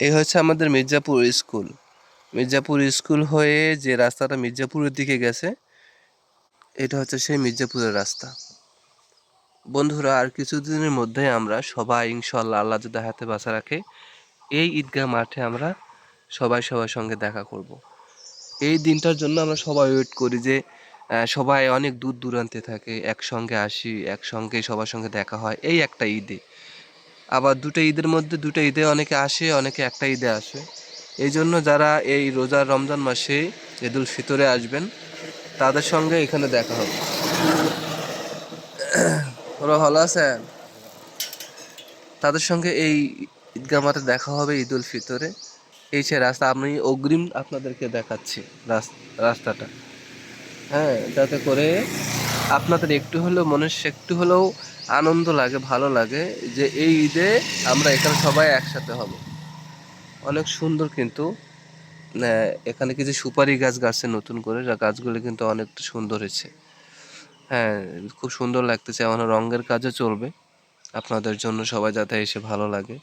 এই হচ্ছে আমাদের মির্জাপুর স্কুল। মির্জাপুর স্কুল হয়ে যে রাস্তাটা মির্জাপুরের দিকে গেছে, এটা হচ্ছে সেই মির্জাপুরের রাস্তা। বন্ধুরা, আর কিছুদিনের মধ্যে আমরা সবাই ইনশাল্লাহ, আল্লাহ যদি হাতে বাঁচা রাখে, এই ঈদগাহ মাঠে আমরা সবাই সবার সঙ্গে দেখা করব। এই দিনটার জন্য আমরা সবাই ওয়েট করি যে সবাই অনেক দূর দূরান্তে থাকে, একসঙ্গে আসি, একসঙ্গে সবার সঙ্গে দেখা হয় এই একটা ঈদে। আবার দুটো ঈদের মধ্যে দুটো ঈদে অনেকে আসে, অনেকে একটা ঈদে আসে। এই জন্য যারা এই রোজার রমজান মাসে ঈদুল ফিতরে আসবেন, তাদের সঙ্গে এখানে দেখা হবে। ওরা ভালো আছেন? তাদের সঙ্গে এই ঈদগাহ মাঠে দেখা হবে ঈদুল ফিতরে। এই সে রাস্তা, আমি অগ্রিম আপনাদেরকে দেখাচ্ছি রাস্তাটা। হ্যাঁ, যাতে করে আপনাদের একটু হলেও মনে একটু হলেও আনন্দ লাগে, ভালো লাগে যে এই ঈদে আমরা এখানে সবাই একসাথে হব। অনেক সুন্দর কিন্তু এখানে কিছু সুপারি গাছ গাছে নতুন করে, গাছগুলো কিন্তু অনেক সুন্দর হয়েছে। হ্যাঁ, খুব সুন্দর লাগতেছে। এখন রঙের কাজও চলবে আপনাদের জন্য, সবাই যাতে এসে ভালো লাগে।